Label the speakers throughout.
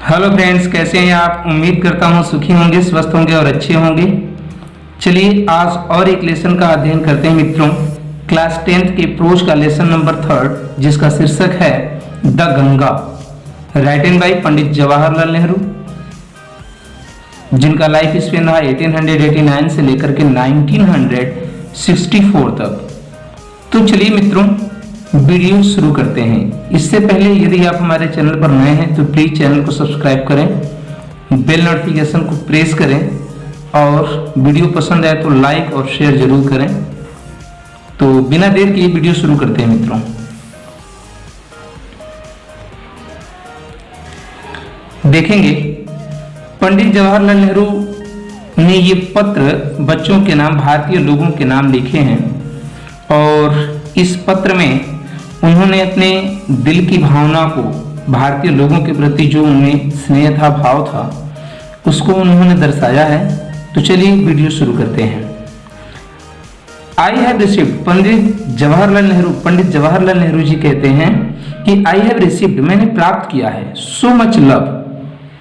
Speaker 1: Hello friends, कैसे हैं आप। उम्मीद करता हूं सुखी होंगे, स्वस्थ होंगे और अच्छे होंगे। चलिए आज और एक लेसन का अध्ययन करते हैं मित्रों। क्लास 10th के प्रोज का लेसन नंबर 3 जिसका शीर्षक है the Ganga, written bye Pandit Jawaharlal Nehru, जिनका लाइफ स्पेन रहा 1889 से लेकर के 1964 तक। तो चलिए मित्रों वीडियो शुरू करते हैं। इससे पहले यदि आप हमारे चैनल पर नए हैं तो प्लीज चैनल को सब्सक्राइब करें, बेल नोटिफिकेशन को प्रेस करें और वीडियो पसंद आए तो लाइक और शेयर जरूर करें। तो बिना देर के वीडियो शुरू करते हैं मित्रों। देखेंगे पंडित जवाहरलाल नेहरू ने ये पत्र बच्चों के नाम, भारतीय लोगों के नाम लिखे हैं और इस पत्र में उन्होंने अपने दिल की भावना को, भारतीय लोगों के प्रति जो उनमें स्नेह था, भाव था, उसको उन्होंने दर्शाया है। तो चलिए वीडियो शुरू करते हैं। I have received, Pandit Jawaharlal Nehru ji कहते हैं कि आई हैव रिसीव्ड, मैंने प्राप्त किया है, सो मच लव,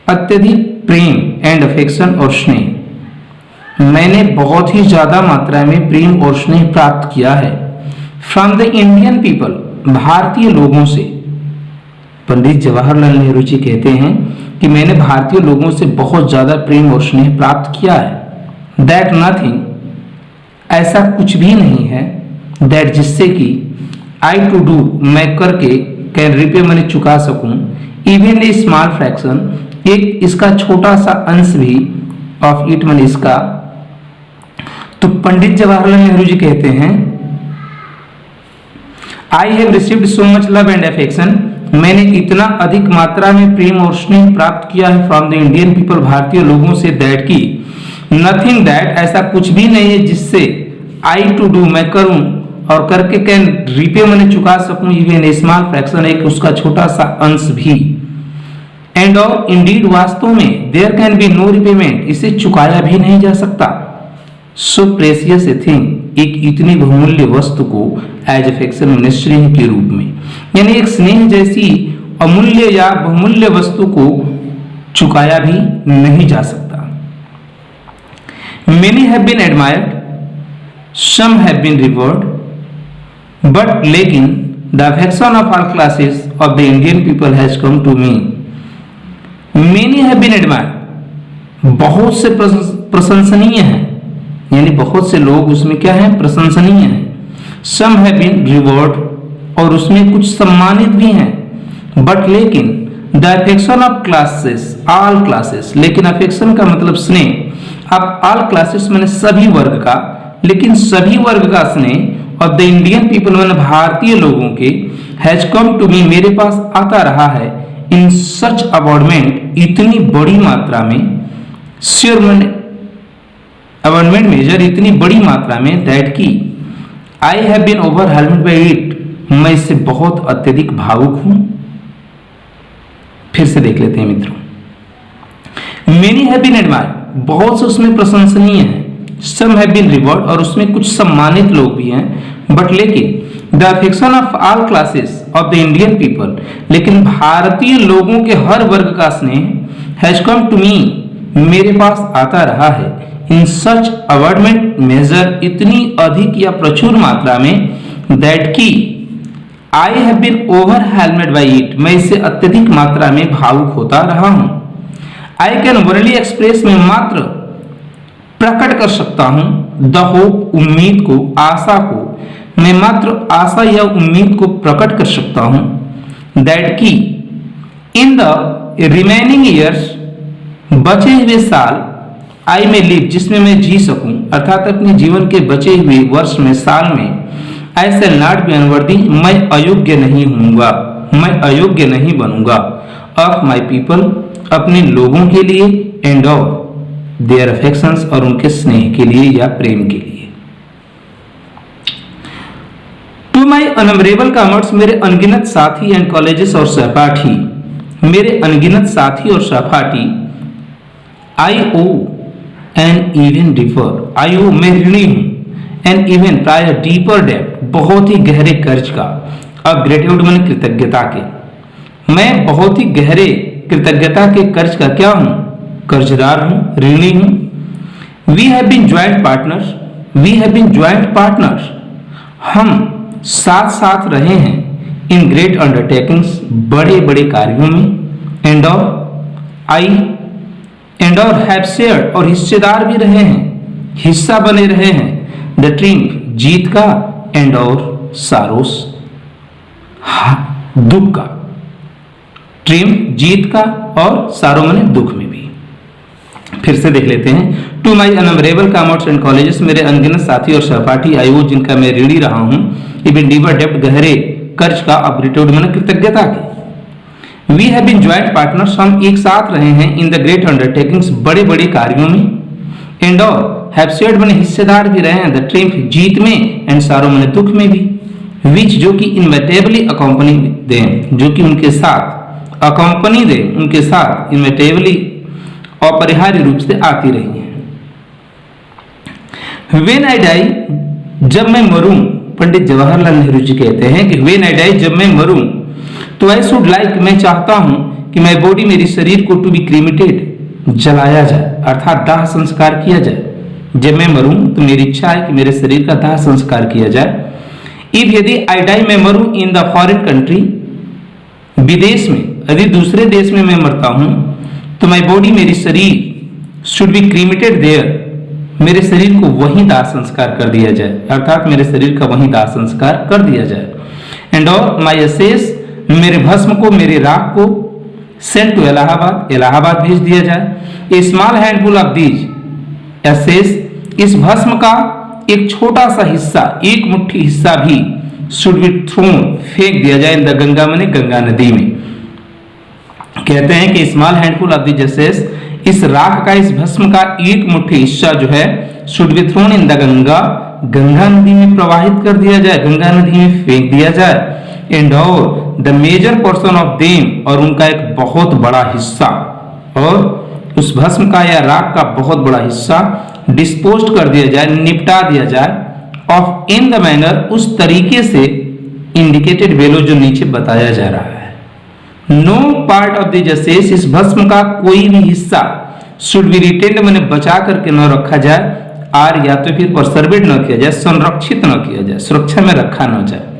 Speaker 1: अत्यधिक प्रेम एंड अफेक्शन और स्नेह, मैंने बहुत ही ज्यादा मात्रा में प्रेम और स्नेह प्राप्त किया है। फ्रॉम द इंडियन पीपल, भारतीय लोगों से। पंडित जवाहरलाल नेहरू जी कहते हैं कि मैंने भारतीय लोगों से बहुत ज्यादा प्रेम और स्नेह प्राप्त किया है। दैट नथिंग, ऐसा कुछ भी नहीं है, दैट जिससे कि आई टू डू, मैं करके, कैन रिपे, मैंने चुका सकूं, इवन ए स्मॉल फ्रैक्शन, एक इसका छोटा सा अंश भी, ऑफ इट, मैंने इसका। तो पंडित जवाहरलाल नेहरू जी कहते हैं I have received so much love and affection, मैंने इतना अधिक मात्रा में प्रेम और स्नेह प्राप्त किया है फ्रॉम द इंडियन पीपल, भारतीय लोगों से, दैट की नथिंग, दैट ऐसा कुछ भी नहीं है जिससे आई टू डू, मैं करूं और करके, कैन रिपे, मैंने चुका सकूं, इवन स्मॉल फ्रैक्शन, एक उसका छोटा सा अंश भी, एंड और इंडीड, वास्तव में, there can be no repayment, इसे चुकाया भी नहीं जा सकता। सो प्रेसियस ए थिंग, एक इतनी बहुमूल्य वस्तु को एज अफेक्शन, मैंने स्नेह के रूप में, यानी एक स्नेह जैसी अमूल्य या बहुमूल्य वस्तु को चुकाया भी नहीं जा सकता। Many have been admired, some have been revered, but लेकिन the affection of all classes of the Indian people has come to me. Many have been admired, बहुत से प्रशंसनीय हैं, यानी बहुत से लोग उसमें क्या है, प्रशंसनीय हैं। सम हैव बीन रिवॉर्ड, और उसमें कुछ सम्मानित भी हैं। बट लेकिन the affection of classes, all classes, लेकिन अफेक्शन का मतलब स्नेह। अब ऑल क्लासेस मैंने सभी वर्ग का, लेकिन सभी वर्ग का स्नेह ऑफ द इंडियन पीपल, मैंने भारतीय लोगों के, हैज कम टू मी, मेरे पास आता रहा है, इन सच अबॉर्डमेंट, इतनी बड़ी मात्रा में, श्योर, मैंने अबॉर्डमेंट मेजर, इतनी बड़ी मात्रा में, दैट की I have been overwhelmed by it, मैं इससे बहुत अत्यधिक भावुक हूं। फिर से देख लेते हैं मित्रों। मेनी हैव बीन एडमायर्ड, बहुत से उसमें प्रशंसनीय हैं। सम हैव बीन रिवॉर्ड, और उसमें कुछ सम्मानित लोग भी हैं। बट लेकिन the affection of all classes of the Indian people, लेकिन भारतीय लोगों के हर वर्ग का स्नेह, हैज कम टू मी, मेरे पास आता रहा है, इन सच अबॉर्डमेंट मेजर, इतनी अधिक या प्रचुर मात्रा में, दैट की I have been overwhelmed by it, मैं इससे अत्यधिक मात्रा में भावुक होता रहा हूं। आई कैन ओनली एक्सप्रेस, मैं मात्र प्रकट कर सकता हूं, द होप, उम्मीद को, आशा को, मैं मात्र आशा या उम्मीद को प्रकट कर सकता हूं, दैट की इन द रिमेनिंग ईयर्स, बचे हुए साल, आई में लिव, जिसमें मैं जी सकूं, अर्थात अपने जीवन के बचे हुए वर्ष में, साल में, आई शैल नॉट बी अनवर्दी, मैं अयोग्य नहीं होऊंगा, मैं अयोग्य नहीं बनूंगा, ऑफ माई पीपल, अपने लोगों के लिए, एंड ऑफ देयर अफेक्शंस, और उनके स्नेह के लिए या प्रेम के लिए। टू माई अनमरेबल कॉमर्स, मेरे अनगिनत साथी एंड कॉलेजेस और सहपाठी, मेरे अनगिनत साथी और सहपाठी, आई ओ एन इवन डिफर, आई ओ, मैं ऋणी हूं, एन इवन, प्राय, डीपर डेप्थ, बहुत ही गहरे कर्ज का, अब ग्रेटिट्यूड मैंने कृतज्ञता के, मैं बहुत ही गहरे कृतज्ञता के कर्ज का क्या हूं? कर्जदार हूं, ऋणी हूं। We have been joint partners, we have been joint partners, हम साथ साथ रहे हैं। इन ग्रेट अंडरटेकिंग्स, बड़े बड़े कार्यों में। एंड और आई एंड और हैव शेयर्ड, और हिस्सेदार भी रहे हैं, हिस्सा बने रहे हैं। द ट्रिम्फ, जीत का। एंड और सारोस, दुख का। ट्रिम्फ जीत का, और सारो मने दुख में भी। फिर से देख लेते हैं। To my innumerable comrades and colleagues, मेरे अनगिनत साथी और सहपाठी आयु जिनका मैं ऋणी रहा हूं। इवन डीवर डेप्ट, गहरे कर्ज का। अब्रिट्यूड मैंने कृतज्ञता की। We have been joint partners, हम एक साथ रहे हैं। इन द ग्रेट अंडरटेकिंग्स, बड़े बड़े कार्यों में। एंड और हैव शेयर्ड मैंने हिस्सेदार भी रहे हैं। द ट्रिम्फ, जीत में। एंड सारो मैंने दुख में भी। विच, जो कि इनवेटेबली अकम्पनी दे, जो कि उनके साथ अकम्पनी दे, उनके साथ इनवेटेबली अपरिहार्य रूप से आती रही है। व्हेन आई डाई, जब मैं मरूं, पंडित जवाहरलाल नेहरू जी कहते हैं कि व्हेन आई डाई, जब मैं मरूं, तो आई शुड लाइक, मैं चाहता हूं कि माई बॉडी, मेरी शरीर को टू बी क्रीमेटेड, जलाया जाए, अर्थात दाह संस्कार किया जाए। जब मैं मरूं तो मेरी इच्छा है कि मेरे शरीर का दाह संस्कार किया जाए। इफ, यदि आई डाई, मैं मरूं इन द फॉरेन कंट्री, विदेश में, यदि दूसरे देश में मैं मरता हूं, तो माई बॉडी, मेरी शरीर, शुड बी क्रीमेटेड देयर, मेरे शरीर को वहीं दाह संस्कार कर दिया जाए, अर्थात मेरे शरीर का वहीं दाह संस्कार कर दिया जाए। एंड और माई असेस, मेरे भस्म को, मेरे राख को, सेंट टू इलाहाबाद, इलाहाबाद भेज दिया जाए। A small handful of these ashes, इस भस्म का एक छोटा सा हिस्सा, एक मुट्ठी हिस्सा भी, शुड बी थ्रोन, फेंक दिया जाए। इन द गंगा, मैंने गंगा नदी में। कहते हैं कि small handful of the ashes, इस राख का, इस भस्म का एक मुट्ठी हिस्सा जो है, should be thrown in the Ganga, Ganga नदी में प्रवाहित कर दिया जाए, गंगा नदी में फेंक दिया जाए। एंड और the major portion of them, और उनका एक बहुत बड़ा हिस्सा, और उस भस्म का या राख का बहुत बड़ा हिस्सा डिस्पोज्ड कर दिया जाए, निपटा दिया जाए। ऑफ, इन द मैनर, उस तरीके से, इंडिकेटेड बेलो, जो नीचे बताया जा रहा है। No part of the ashes, इस भस्म का कोई भी हिस्सा, शुड बी रिटेन्ड, मैंने बचा करके न रखा जाए, आर, या तो फिर प्रिजर्वेड न किया जाए, संरक्षित न किया जाए, सुरक्षा में रखा न जाए।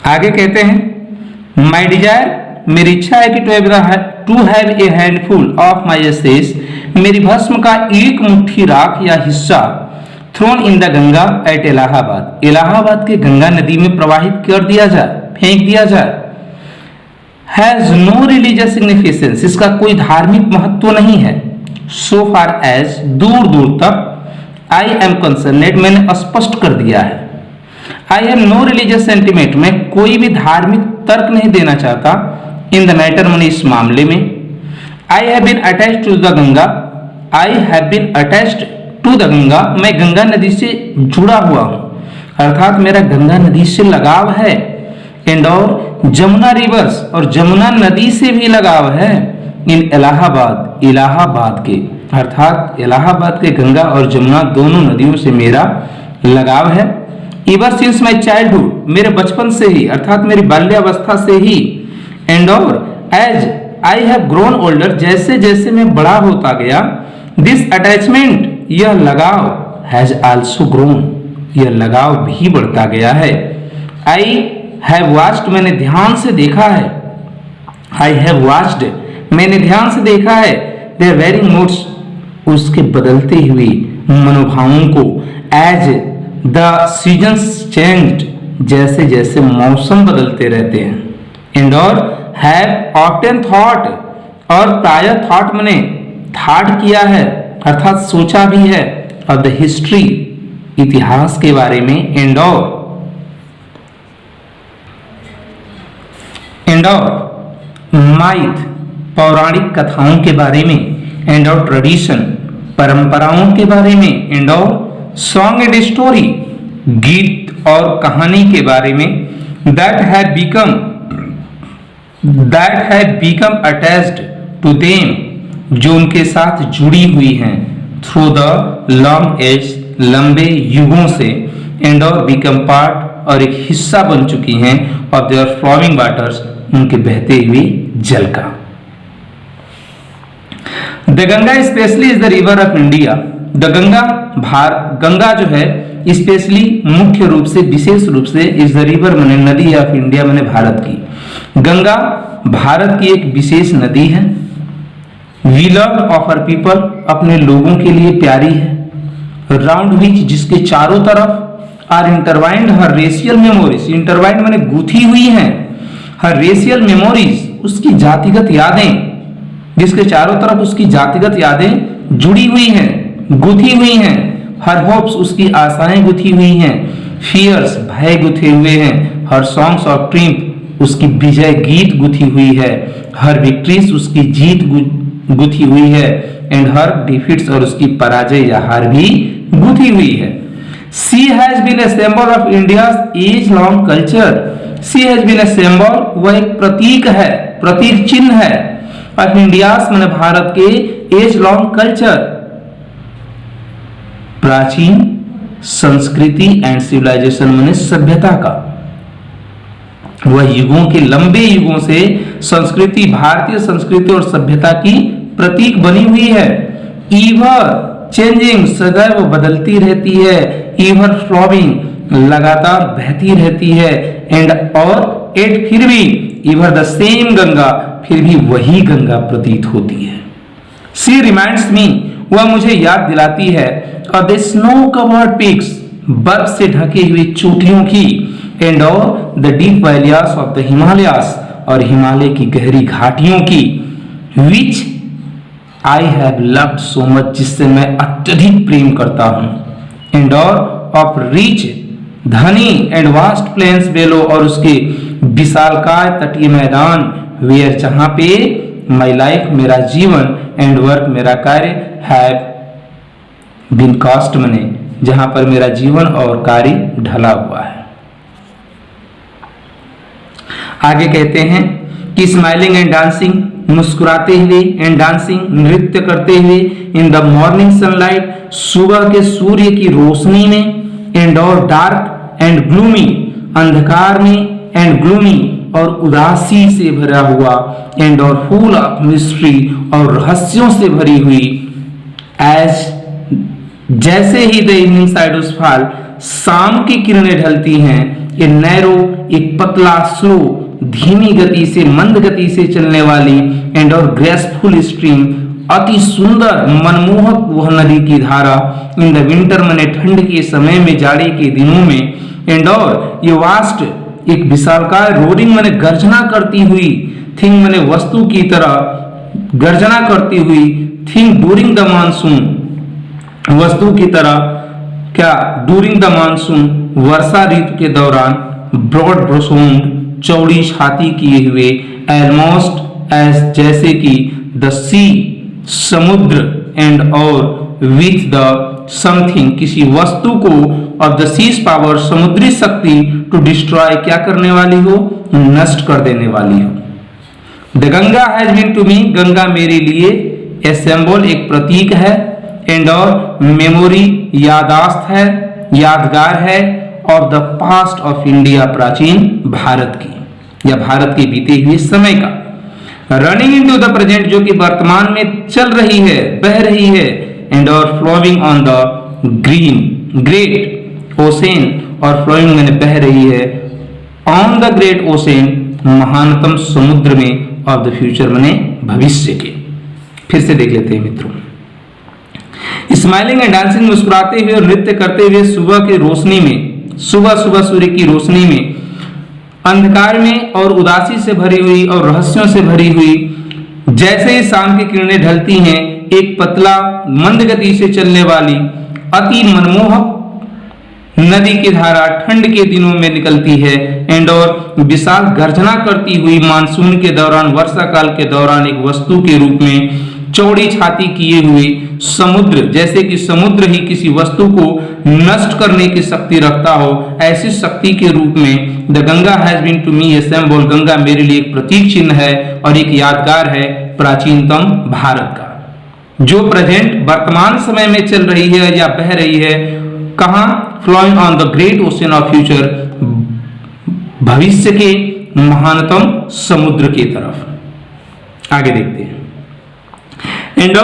Speaker 1: आगे कहते हैं, माई डिजायर, मेरी इच्छा है कि to have a handful of my ashes, मेरी भस्म का एक मुट्ठी राख या हिस्सा, thrown in the Ganga at Allahabad, Allahabad के गंगा नदी में प्रवाहित कर दिया जाए, फेंक दिया जाए। हैज नो रिलीजियस सिग्निफिकेंस, इसका कोई धार्मिक महत्व नहीं है। सो फार एज, दूर दूर तक, आई एम कंसर्नेड, मैंने स्पष्ट कर दिया है। I have no religious sentiment, मैं कोई भी धार्मिक तर्क नहीं देना चाहता। इन द मैटर, मैंने इस मामले में। I have been attached to the Ganga, I have been attached to the Ganga, मैं गंगा नदी से जुड़ा हुआ हूं, अर्थात मेरा गंगा नदी से लगाव है। एंड और जमुना रिवर्स, और जमुना नदी से भी लगाव है। इन इलाहाबाद, इलाहाबाद के, अर्थात इलाहाबाद के गंगा और जमुना दोनों नदियों से मेरा लगाव है। इवर सिंस माई चाइल्डहुड, मेरे बचपन से ही, अर्थात मेरी बाल्यावस्था से ही। एंड और as I have grown older, जैसे जैसे मैं बड़ा होता गया, दिस अटैचमेंट, यह लगाव, हैज आल्सो ग्रोन, यह लगाव भी बढ़ता गया है। आई हैव वॉच्ड, मैंने ध्यान से देखा है। आई हैव वॉच्ड, मैंने ध्यान से देखा है। देयर वेरिंग मूड्स, उसके बदलते हुए मनोभावों को। एज द सीजन्स चेंज्ड, जैसे जैसे मौसम बदलते रहते हैं। एंड और हैव ऑफ्टन थॉट, और प्राय थॉट मैंने थॉट किया है, अर्थात सोचा भी है। ऑफ द हिस्ट्री, इतिहास के बारे में। एंड और माइथ, पौराणिक कथाओं के बारे में। एंड और ट्रेडिशन, परंपराओं के बारे में। एंड और सॉन्ग एंड स्टोरी, गीत और कहानी के बारे में। That have become attached to them, जो उनके साथ जुड़ी हुई हैं। थ्रू द लॉन्ग एज, लंबे युगों से। एंड और बीकम पार्ट, और एक हिस्सा बन चुकी हैं ऑफ देयर फ्लोइंग वाटर्स, उनके बहते हुए जल का। The Ganga specially is the river of India. The Ganga Ganga जो है स्पेशली मुख्य रूप से विशेष रूप से इज द रिवर माने नदी ऑफ इंडिया माने भारत की। गंगा भारत की एक विशेष नदी है। We love of our people, अपने लोगों के लिए प्यारी है। राउंड विच, जिसके चारों तरफ are intertwined her racial memories, intertwined माने गुथी हुई हैं, हर रेशियल मेमोरीज, उसकी जातिगत यादें, जिसके चारों तरफ उसकी जातिगत यादें जुड़ी हुई हैं, गुथी हुई हैं। हर होप्स, उसकी आशाएं गुथी हुई हैं। फियर्स, भय गुथे हुए हैं। हर सॉन्ग्स ऑफ ट्रिम्फ, उसकी विजय गीत गुथी हुई है। हर विक्ट्रीज, उसकी जीत गुथी हुई है। एंड हर डिफीट्स, और उसकी पराजय या हार भी गुथी हुई है। She has been a symbol of India's age long culture. She has been a symbol, वह एक प्रतीक है, प्रतीक चिन्ह है ऑफ इंडियाज माने भारत के एज लॉन्ग कल्चर, प्राचीन संस्कृति एंड सिविलाइजेशन माने सभ्यता का। वह युगों के लंबे युगों से संस्कृति, भारतीय संस्कृति और सभ्यता की प्रतीक बनी हुई है। ईवर चेंजिंग, सदैव बदलती रहती है। ईवर फ्लोइंग, लगातार बहती रहती है। एंड और एट, फिर भी ईवर द सेम गंगा, फिर भी वही गंगा प्रतीत होती है। सी रिमाइंड्स मी, वह मुझे याद दिलाती है of the snow covered peaks, बर्फ से ढके हुए चोटियों की। And of the deep valleys of the Himalayas, और हिमालय की गहरी घाटियों की। Which I have loved so much, जिससे मैं अत्यधिक प्रेम करता हूं। एंड ऑफ रिच, धनी एंड वास्ट प्लेन्स बेलो, और उसके विशालकाय तटीय मैदान। वेयर, जहां पे माई लाइफ, मेरा जीवन, एंड वर्क, मेरा कार्य, हैव बीन कास्ट मने, जहां पर मेरा जीवन और कार्य ढला हुआ है। आगे कहते हैं कि स्माइलिंग एंड डांसिंग, मुस्कुराते हुए, एंड डांसिंग, नृत्य करते हुए, इन द मॉर्निंग सनलाइट, सुबह के सूर्य की रोशनी में। एंड और डार्क एंड ग्लूमी, अंधकार में, एंड ग्लूमी, और उदासी से भरा हुआ। एंड और फुल ऑफ मिस्ट्री, और रहस्यों से भरी हुई। एज, जैसे ही द इवनिंग शाडोज फॉल, शाम की किरणें ढलती हैं। ए नैरो, एक पतला, स्लो, धीमी गति से, मंद गति से चलने वाली। एंड और ग्रेसफुल स्ट्रीम, अति सुंदर मनमोहक वह नदी की धारा। इन द विंटर माने ठंड के समय में, जाड़े के दिनों में। एंड और ये वास्ट, एक विशालकाय, रोरिंग माने गर्जना करती हुई, थिंग माने वस्तु की तरह गर्जना करती हुई। थिंग डूरिंग द मानसून, वस्तु की तरह, क्या डूरिंग द मानसून, वर्षा ऋतु के दौरान। ब्रॉड ब्रोसोम्ड, चौड़ी छाती किए हुए। एलमोस्ट एज, जैसे कि द सी, समुद्र। एंड और विथ द समथिंग, किसी वस्तु को, ऑफ द सीज पावर, समुद्री शक्ति, टू डिस्ट्रॉय, क्या करने वाली हो, नष्ट कर देने वाली हो। The Ganga has been to me, Ganga मेरे लिए ए सिंबल, एक प्रतीक है। एंड और मेमोरी, यादाश्त है, यादगार है। Of the past of India, प्राचीन भारत की या भारत के बीते हुए समय का। रनिंग इनटू द प्रेजेंट, जो कि वर्तमान में चल रही है, बह रही है। एंड और flowing on the great ocean, और फ्लोइंग मैंने बह रही है ऑन द ग्रेट ओशन, महानतम समुद्र में। ऑफ द फ्यूचर मैंने भविष्य के। फिर से देख लेते हैं मित्रों। स्माइलिंग एंड डांसिंग, मुस्कुराते हुए और नृत्य करते हुए, सुबह की रोशनी में, सुबह सुबह सूर्य की रोशनी में, अंधकार में और उदासी से भरी हुई और रहस्यों से भरी हुई। जैसे ही शाम की किरणें ढलती हैं, एक पतला, मंद गति से चलने वाली, अति मनमोहक नदी की धारा ठंड के दिनों में निकलती है। एंड और विशाल गर्जना करती हुई, मानसून के दौरान, वर्षा काल के दौरान, एक वस्तु के रूप में। चौड़ी छाती किए हुए समुद्र, जैसे कि समुद्र ही किसी वस्तु को नष्ट करने की शक्ति रखता हो, ऐसी शक्ति के रूप में। The Ganga has been to me a symbol, Ganga मेरे लिए एक प्रतीक चिन्ह है और एक यादगार है प्राचीनतम भारत का, जो प्रेजेंट, वर्तमान समय में चल रही है या बह रही है। कहां? Flowing on the great ocean of future, भविष्य के महानतम समुद्र की तरफ। आगे देखते हैं। एंड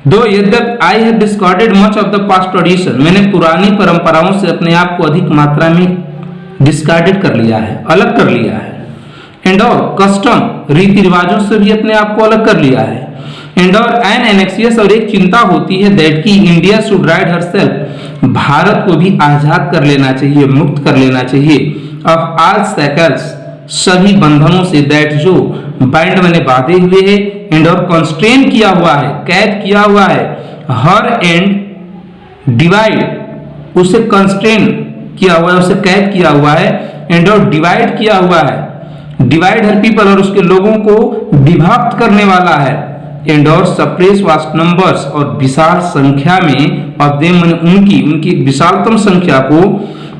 Speaker 1: दो यद्यप I have discarded much of the past tradition, मैंने पुरानी परंपराओं से अपने आप को अधिक मात्रा में डिस्कार्डेड कर लिया है, अलग कर लिया है। एंड और कस्टम, रीति रिवाजों से भी अपने आप को अलग कर लिया है। एंड और एन एनेक्सियस, और एक चिंता होती है दैट की India should ride herself, Bharat को भी आजाद कर लेना चाहिए, मुक्त कर लेना चाहिए। ऑफ ऑल सैकल्स, सभी बंधनों से, दैट जो बाइंड मैंने बांधे हुए है, एंड और कंस्ट्रेन किया हुआ है, कैद किया हुआ है। हर एंड डिवाइड, उसे कंस्ट्रेन किया हुआ है, उसे कैद किया हुआ है। एंड और डिवाइड किया हुआ है, डिवाइड हर पीपल, और उसके लोगों को विभक्त करने वाला है। एंड और सप्रेस वास्ट नंबर्स, और विशाल संख्या में ऑफ देम, उनकी एक विशालतम संख्या को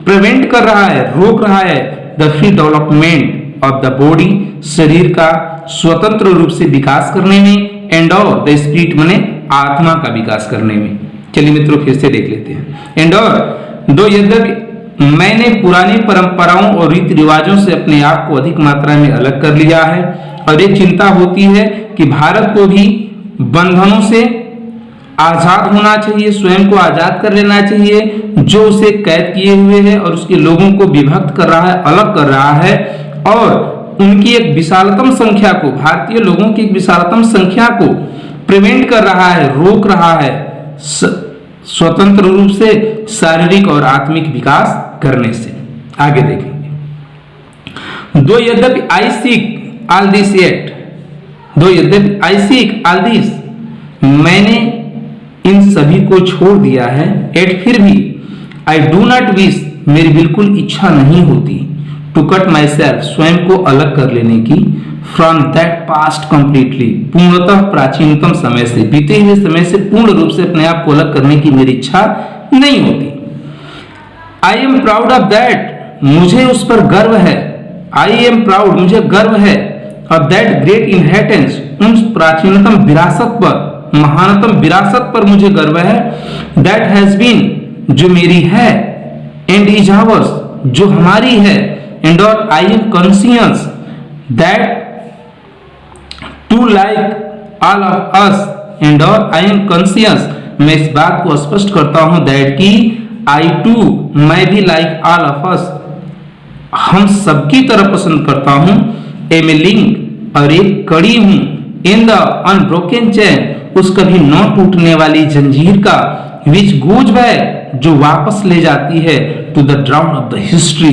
Speaker 1: प्रिवेंट कर रहा है, रोक रहा है। The free development of the body, शरीर का स्वतंत्र रूप से विकास करने में। एंड और द स्पिरिट माने आत्मा का विकास करने में। चलिए मित्रों फिर से देख लेते हैं। एंड और दो यद्यपि मैंने पुरानी परंपराओं और रीति रिवाजों से अपने आप को अधिक मात्रा में अलग कर लिया है, और एक चिंता होती है कि भारत को भी बंधनों से आजाद होना चाहिए, स्वयं को आजाद कर लेना चाहिए, जो उसे कैद किए हुए है और उसके लोगों को विभक्त कर रहा है, अलग कर रहा है। और उनकी एक विशालतम संख्या को, भारतीय लोगों की एक विशालतम संख्या को प्रिवेंट कर रहा है, रोक रहा है स्वतंत्र रूप से शारीरिक और आत्मिक विकास करने से। आगे देखेंगे। दो यद्यपि आई सीक ऑल दिस येट, दो यद्यपि आई सीक ऑल दिस, मैंने इन सभी को छोड़ दिया है। एट फिर भी आई डू नॉट विश, मेरी बिल्कुल इच्छा नहीं होती, टू कट माई सेल्फ, स्वयं को अलग कर लेने की, फ्रॉम दैट पास्ट कंप्लीटली, पूर्णतः प्राचीनतम समय से, बीते हुए समय से पूर्ण रूप से अपने आप को अलग करने की मेरी इच्छा नहीं होती। I am proud of that, मुझे उस पर गर्व है। आई एम प्राउड, मुझे गर्व है। ऑफ दैट ग्रेट इनहेरिटेंस, उन प्राचीनतम विरासत पर, महानतम विरासत पर मुझे गर्व है। दैट हैज बीन, जो मेरी है। एंड इज आवर्स, जो हमारी है। एंड और I am conscious that to like all of us, and और आई एम कॉन्शियस, मैं इस बात को स्पष्ट करता हूं दैट की आई टू, मैं भी लाइक ऑल ऑफ अस, हम सबकी तरह पसंद करता हूं। एम ए लिंक, और एक कड़ी हूं, इन द अनब्रोकन चेन, उस कभी न टूटने वाली जंजीर का, विच गोज बैक, जो वापस ले जाती है, to the dawn of the history,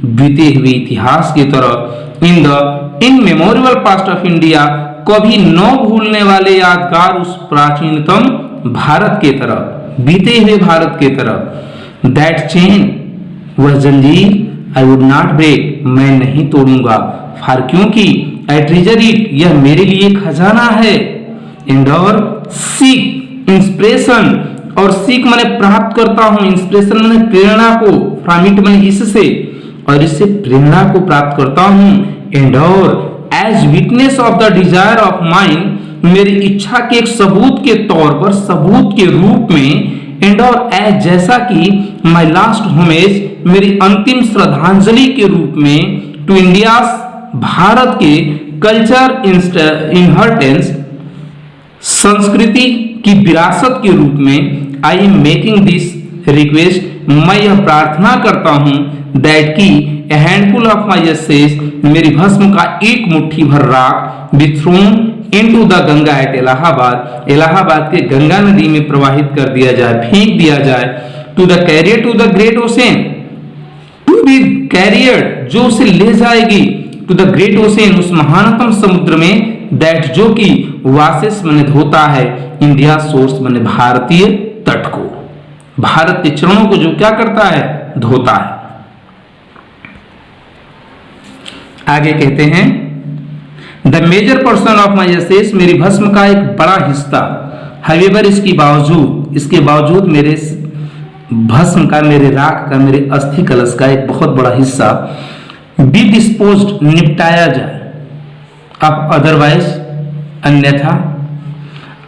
Speaker 1: बीते हुए इतिहास की तरह। In the immemorial past of India, कभी न भूलने वाले यादगार उस प्राचीनतम भारत के तरफ, बीते हुए भारत के तरफ। दैट चेन, वह जंजीर, आई वुड नॉट ब्रेक, मैं नहीं तोड़ूंगा। फॉर, क्योंकि आई ट्रेजर इट, यह मेरे लिए खजाना है। एंड और सीक इंस्पिरेशन, और सीख मैंने प्राप्त करता हूं, इंस्पिरेशन मैंने प्रेरणा को, फ्रॉम इट मैंने इससे, और इससे प्रेरणा को प्राप्त करता हूं। एंड और as witness of the desire of mind, मेरी इच्छा के एक सबूत के तौर पर, सबूत के रूप में। एंड और एज, जैसा कि माई लास्ट होमेज, मेरी अंतिम श्रद्धांजलि के रूप में, टू इंडिया, भारत के कल्चर इनहेरिटेंस, संस्कृति की विरासत के रूप में। I am making this request, मैं यह प्रार्थना करता हूं दैट की a handful of my ashes, मेरी भस्म का एक मुट्ठी भर राख, be thrown into the Ganga at Allahabad, Allahabad के गंगा नदी में प्रवाहित कर दिया जाए, फेंक दिया जाए। To the carrier to the great ocean, to be carrier, जो उसे ले जाएगी, टू द ग्रेट ओशन, उस महानतम समुद्र में। दैट, जो कि वासेस मैंने धोता है, इंडिया सोर्स मैंने भारतीय तट को, भारत के चरणों को जो क्या करता है, धोता है। आगे कहते हैं, the major person of my ashes, मेरी भस्म का एक बड़ा हिस्सा, हावेवर, इसके बावजूद मेरे भस्म का, मेरे राख का, मेरे अस्थि कलश का एक बहुत बड़ा हिस्सा, बी डिस्पोज्ड, निपटाया जाए। अब अदरवाइज, अन्यथा,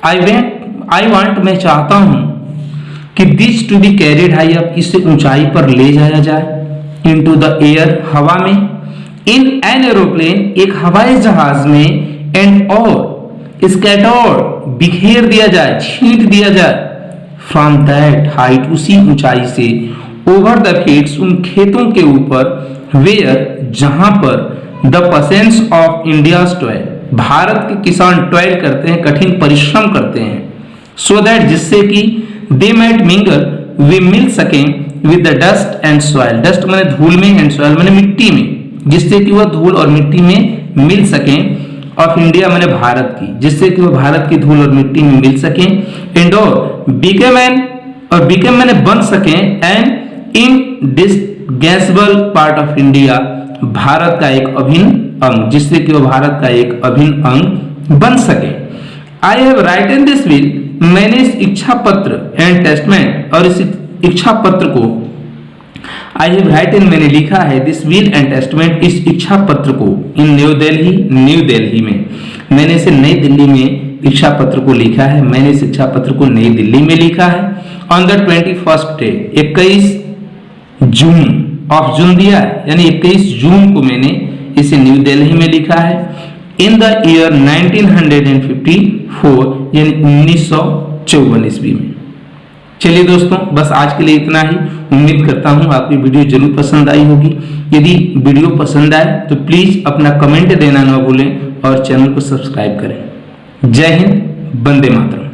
Speaker 1: आई वांट, मैं चाहता हूं कि this to be carried high up, इसे ऊंचाई पर ले जाया जाए। इनटू द एयर, हवा में, इन एन एरोप्लेन, एक हवाई जहाज में, एंड और स्कैटर्ड, बिखेर दिया जाए, छींट दिया जाए, फ्रॉम दैट हाइट, उसी ऊंचाई से, ओवर द फील्ड्स, उन खेतों के ऊपर, वेयर, जहां पर the patients of India toil, Bharat के किसान टॉयल करते हैं, कठिन परिश्रम करते हैं, सो दैट, जिससे कि दे माइट मिंगल, वे मिल सकें, with the dust and soil, dust माने धूल में, एंड सॉइल माने मिट्टी में, जिससे कि वह धूल और मिट्टी में मिल सकें, ऑफ इंडिया माने भारत की, जिससे कि वह भारत की धूल और मिट्टी में मिल सकें, एंड और बिकेम एन, और बिकेम माने बन सकें, and indispensable part of India, Bharat का एक अभिन्न अंग, जिससे कि वह भारत का एक अभिन्न अंग बन सके। I have written this will, मैंने इस इच्छा पत्र एंड टेस्टमेंट, और इस इच्छा पत्र को, आई हैव राइटन मैंने लिखा है, दिस विल एंड टेस्टमेंट, इस इच्छा पत्र को, इन न्यू दिल्ली, न्यू दिल्ली में, मैंने इसे नई दिल्ली में इच्छा पत्र को लिखा है, मैंने इस इच्छा पत्र को नई दिल्ली में लिखा है, on the 21st day, 21 June, of June दिया है, यानी 21 जून को मैंने इसे न्यू दिल्ली में लिखा है, इन द ईयर 1954, यानी 1954 ईस्वी में। चलिए दोस्तों, बस आज के लिए इतना ही। उम्मीद करता हूं आपकी वीडियो जरूर पसंद आई होगी। यदि वीडियो पसंद आए तो प्लीज अपना कमेंट देना न भूलें और चैनल को सब्सक्राइब करें। जय हिंद, वंदे मातरम।